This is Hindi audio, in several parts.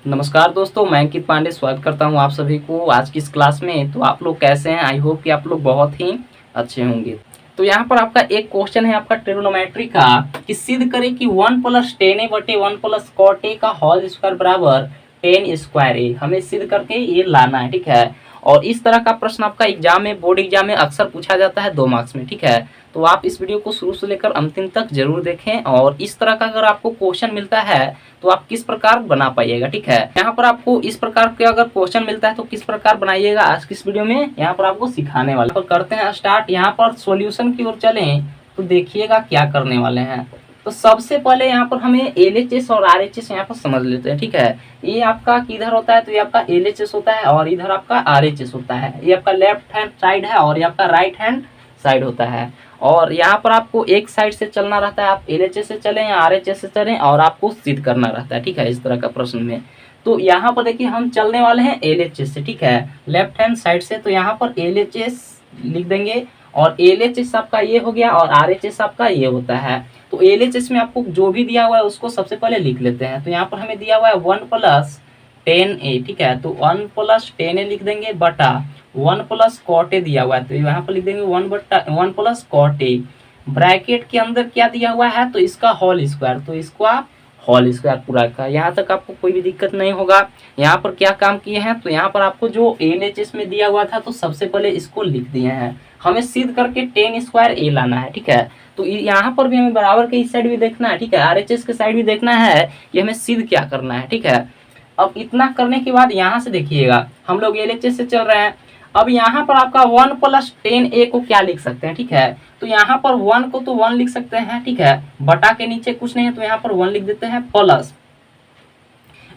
नमस्कार दोस्तों, मैं अंकित पांडे स्वागत करता हूं आप सभी को आज की इस क्लास में। तो आप लोग कैसे हैं? आई होप कि आप लोग बहुत ही अच्छे होंगे। तो यहाँ पर आपका एक क्वेश्चन है आपका ट्रिग्नोमेट्री का कि सिद्ध करें कि 1 + tan a बटे 1 + cot a का होल स्क्वायर बराबर tan स्क्वायर a। हमें सिद्ध करके ये लाना है, ठीक है। और इस तरह का प्रश्न आपका एग्जाम में, बोर्ड एग्जाम में अक्सर पूछा जाता है 2 मार्क्स में, ठीक है। तो आप इस वीडियो को शुरू से लेकर अंतिम तक जरूर देखें और इस तरह का अगर आपको क्वेश्चन मिलता है तो आप किस प्रकार बना पाइएगा, ठीक है। यहाँ पर आपको इस प्रकार के अगर क्वेश्चन मिलता है तो किस प्रकार बनाइएगा आज की इस वीडियो में यहाँ पर आपको सिखाने वाले। तो करते हैं स्टार्ट। यहाँ पर सॉल्यूशन की ओर चलें तो देखिएगा क्या करने वाले हैं। तो सबसे पहले यहाँ पर हमें LHS और RHS यहाँ पर समझ लेते हैं, ठीक है। ये आपका किधर होता है? तो ये आपका LHS होता है और इधर आपका RHS होता है। ये आपका लेफ्ट हैंड साइड है और ये आपका राइट हैंड साइड होता है। और यहाँ पर आपको एक साइड से चलना रहता है, आप LHS से चलें या RHS से चलें और आपको सिद्ध करना रहता है, ठीक है, इस तरह का प्रश्न में। तो यहाँ पर देखिए हम चलने वाले हैं LHS से, ठीक है, लेफ्ट हैंड साइड से। तो यहाँ पर LHS लिख देंगे और LHS आपका ये हो गया और RHS आपका ये होता है। तो LHS में आपको जो भी दिया हुआ है उसको सबसे पहले लिख लेते हैं। तो यहाँ पर हमें दिया हुआ है 1 + tan a, ठीक है। तो 1 + tan a लिख देंगे बटा 1 + cot a दिया हुआ है तो यहाँ पर लिख देंगे 1 + cot a। ब्रैकेट के अंदर क्या दिया हुआ है? तो इसका होल स्क्वायर। तो इसको आप होल स्क्वायर पूरा का, यहाँ तक आपको कोई भी दिक्कत नहीं होगा। यहाँ पर क्या काम किए हैं? तो यहाँ पर आपको जो LHS में दिया हुआ था तो सबसे पहले इसको लिख दिए हैं। हमें सिद्ध करके tan स्क्वायर a लाना है, ठीक है। तो यहाँ पर भी हमें बराबर के इस साइड भी देखना है, ठीक है, RHS के साइड भी देखना है, ये हमें सिद्ध क्या करना है, ठीक है। अब इतना करने के बाद यहाँ से देखिएगा हम लोग LHS से चल रहे हैं। अब यहाँ पर आपका 1 + tan a को क्या लिख सकते हैं, ठीक है। तो यहाँ पर 1 को तो 1 लिख सकते हैं, ठीक है, बटा के नीचे कुछ नहीं है तो यहाँ पर 1 लिख देते हैं प्लस।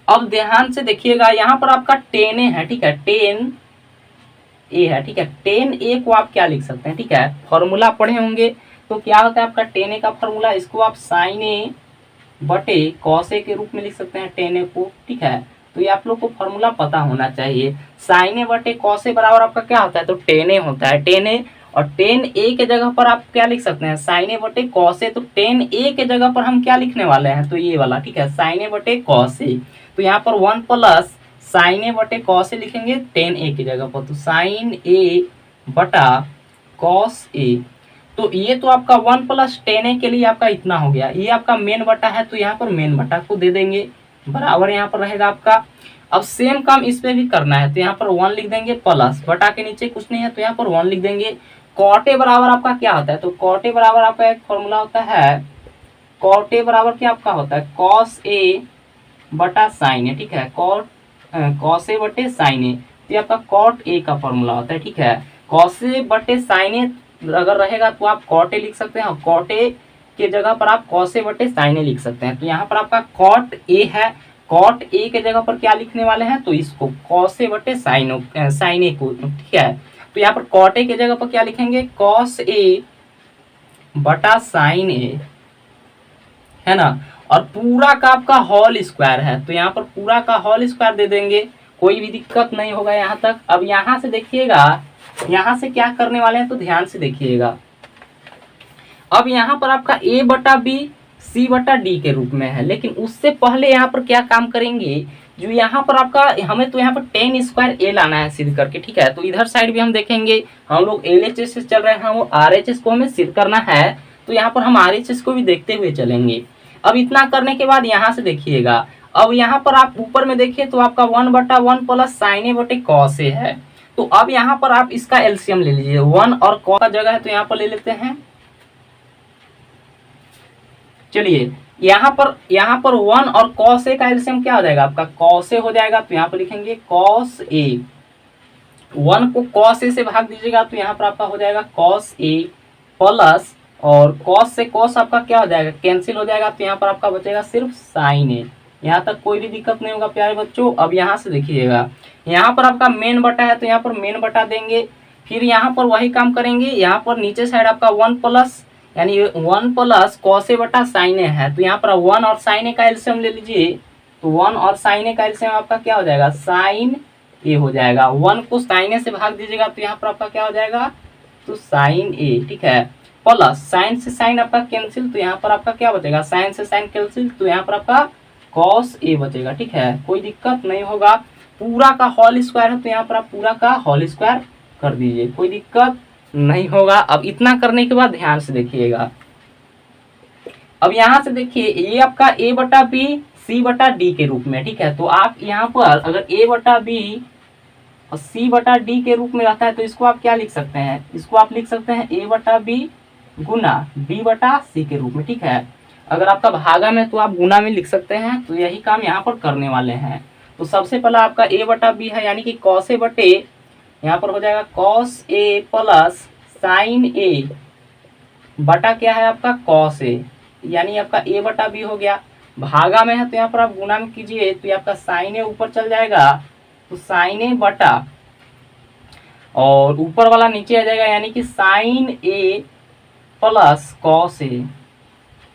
अब ध्यान से देखिएगा यहाँ पर आपका tan a है, ठीक है, tan a है, ठीक है। tan a को आप क्या लिख सकते हैं, ठीक है, फॉर्मूला पढ़े होंगे। तो क्या होता है आपका tan a का फॉर्मूला? इसको आप sin a बटे cos a के रूप में लिख सकते हैं tan a को, ठीक है। तो ये आप लोग को फॉर्मूला पता होना चाहिए। sin a बटे cos a बराबर आपका क्या होता है? तो tan a होता है, tan a। और tan a के जगह पर आप क्या लिख सकते हैं? sin a बटे cos a। तो tan a के जगह पर हम क्या लिखने वाले हैं? तो ये वाला, ठीक है, sin a बटे cos a। तो यहाँ पर 1 + sin a बटे cos a लिखेंगे tan a की जगह पर। तो sin a बटा cos a। तो ये तो आपका 1 + tan a के लिए आपका इतना हो गया। ये आपका मेन बटा है तो यहाँ पर मेन बटा को दे देंगे, बराबर यहाँ पर रहेगा आपका। अब सेम काम इस पे भी करना है तो यहाँ पर 1 लिख देंगे प्लस, बटा के नीचे कुछ नहीं है तो यहाँ पर 1 लिख देंगे। cot a बराबर आपका क्या होता है? तो cot a बराबर आपका एक फॉर्मूला होता है, cot a बराबर क्या आपका होता है? cos a बटा sin a, ठीक है, cos a बटे sin a। तो ये आपका cot a का फॉर्मूला होता है, ठीक है। cos a बटे sin a अगर रहेगा तो आप cot a लिख सकते हैं और cot a के जगह पर आप cos a बटे sin a लिख सकते हैं। तो यहाँ पर आपका cot a है, cot a के जगह पर क्या लिखने वाले हैं? तो इसको cos a बटे sin a को, ठीक है। तो यहाँ पर cot a के जगह पर क्या लिखेंगे? cos a बटा sin a, है ना। और पूरा का आपका होल स्क्वायर है तो यहाँ पर पूरा का होल स्क्वायर दे देंगे, कोई भी दिक्कत नहीं होगा यहाँ तक। अब यहाँ से देखिएगा यहाँ से क्या करने वाले हैं तो ध्यान से देखिएगा। अब यहाँ पर आपका a बटा b c बटा d के रूप में है, लेकिन उससे पहले यहाँ पर क्या काम करेंगे? जो यहाँ पर आपका हमें तो यहाँ पर tan स्क्वायर a लाना है सिद्ध करके, ठीक है। तो इधर साइड भी हम देखेंगे, हम लोग LHS से चल रहे हैं, वो RHS को हमें सिद्ध करना है तो यहाँ पर हम RHS को भी देखते हुए चलेंगे। अब इतना करने के बाद यहाँ से देखिएगा, अब यहाँ पर आप ऊपर में देखिए तो आपका 1 बटा 1 + sin a बटे cos a है। तो अब यहाँ पर आप इसका एलसीएम ले लीजिए, 1 और cos का जगह है तो यहाँ पर ले लेते हैं। चलिए यहाँ पर 1 और cos a का एलसीएम क्या हो जाएगा? आपका cos a हो जाएगा। तो यहाँ पर लिखेंगे cos a, 1 को cos a से भाग दीजिएगा तो यहाँ पर आपका हो जाएगा cos a प्लस, और cos से cos आपका क्या हो जाएगा? कैंसिल हो जाएगा। तो यहाँ पर आपका बचेगा सिर्फ sin a। यहाँ तक कोई भी दिक्कत नहीं होगा प्यारे बच्चों। अब यहाँ से देखिएगा, यहाँ पर आपका मेन बटा है तो यहाँ पर मेन बटा देंगे। फिर यहाँ पर वही काम करेंगे, यहाँ पर नीचे साइड आपका 1 प्लस, यानी 1 + cos a बटा sin a है। तो यहाँ पर 1 और sin a का एलसीएम ले लीजिए। तो 1 और sin a का एलसीएम आपका क्या हो जाएगा? sin a हो जाएगा। 1 को sin a से भाग दीजिएगा तो यहाँ पर आपका क्या हो जाएगा? तो sin a, ठीक है, प्लस साइन से साइन आपका कैंसिल तो यहाँ पर आपका क्या बचेगा? साइन से साइन कैंसिल तो यहाँ पर आपका कॉस ए बचेगा। ठीक है, कोई दिक्कत नहीं होगा। पूरा का होल स्क्वायर है तो यहाँ पर आप पूरा का होल स्क्वायर कर दीजिए, कोई दिक्कत नहीं होगा। अब इतना करने के बाद ध्यान से देखिएगा। अब यहाँ से देखिए ये आपका a बटा बी सी बटा डी के रूप में। ठीक है, तो आप यहाँ पर अगर a बटा बी और c बटा डी के रूप में रहता है तो इसको आप क्या लिख सकते हैं, इसको आप लिख सकते हैं a बटा बी गुना b बटा c के रूप में। ठीक है, अगर आपका भागा में तो आप गुना में लिख सकते हैं। तो यही काम यहाँ पर करने वाले हैं। तो सबसे पहला आपका a बटा बी है, यानी कि कॉस ए बटे, यहाँ पर हो जाएगा कॉस ए प्लस साइन ए बटा क्या है आपका कॉस ए, यानी आपका a बटा बी हो गया। भागा में है तो यहाँ पर आप गुना में कीजिए तो ये आपका साइन ए ऊपर चल जाएगा, तो साइन ए बटा और ऊपर वाला नीचे आ जाएगा, यानी कि sign A plus cos A,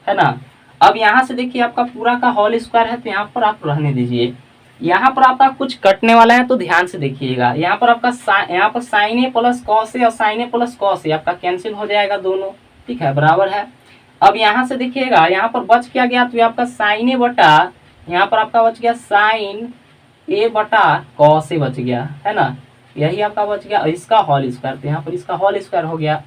है ना। अब यहाँ से देखिए आपका पूरा का होल स्क्वायर है तो यहाँ पर आप रहने दीजिए। यहाँ पर आपका कुछ कटने वाला है तो ध्यान से देखिएगा। यहाँ पर आपका यहाँ पर sign A plus cos A और sign A plus cos A आपका कैंसिल हो जाएगा दोनों। ठीक है, बराबर है। अब यहाँ से देखिएगा यहाँ पर बच क्या गया, तो आपका साइन ए बटा, यहाँ पर आपका बच गया साइन ए बटा कॉस ए बच गया, है ना। यही आपका बच गया, इसका होल स्क्वायर, तो यहाँ पर इसका होल स्क्वायर हो गया।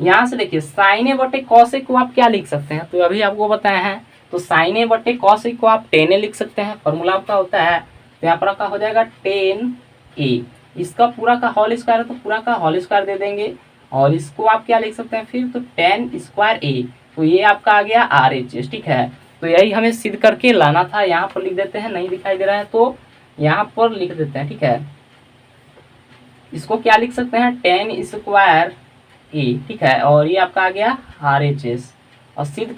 यहाँ से देखिए साइन ए बटे कॉस ए को आप क्या लिख सकते हैं, तो अभी आपको बताया है। तो साइन ए बटे कॉस ए को आप 10a लिख सकते हैं, फॉर्मूला आपका होता है। तो यहाँ पर आपका हो जाएगा 10a, इसका पूरा का होल स्क्वायर है तो पूरा का होल स्क्वायर दे देंगे। और इसको आप क्या लिख सकते हैं फिर, तो 10 स्क्वायर a, तो ये आपका आ गया RHS। ठीक है, तो यही हमें सिद्ध करके लाना था। यहाँ पर लिख देते हैं, नहीं दिखाई दे रहा है तो यहाँ पर लिख देते हैं। ठीक है, इसको क्या लिख सकते हैं 10 स्क्वायर a। ठीक है, और ये आपका आ गया RHS। और सिद्ध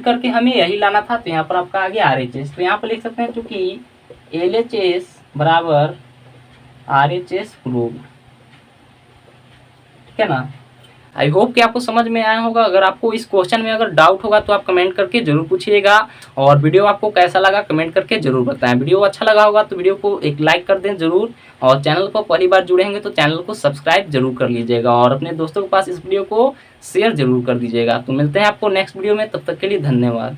करके हमें यही लाना था, तो यहाँ पर आपका आ गया RHS। तो यहाँ पर लिख सकते हैं चूंकि LHS बराबर RHS प्रूव्ड। ठीक है ना। आई होप कि आपको समझ में आया होगा। अगर आपको इस क्वेश्चन में अगर डाउट होगा तो आप कमेंट करके जरूर पूछिएगा। और वीडियो आपको कैसा लगा कमेंट करके जरूर बताएं। वीडियो अच्छा लगा होगा तो वीडियो को एक लाइक कर दें जरूर। और चैनल को पहली बार जुड़े होंगे तो चैनल को सब्सक्राइब जरूर कर लीजिएगा। और अपने दोस्तों के पास इस वीडियो को शेयर जरूर कर दीजिएगा। तो मिलते हैं आपको नेक्स्ट वीडियो में, तब तक के लिए धन्यवाद।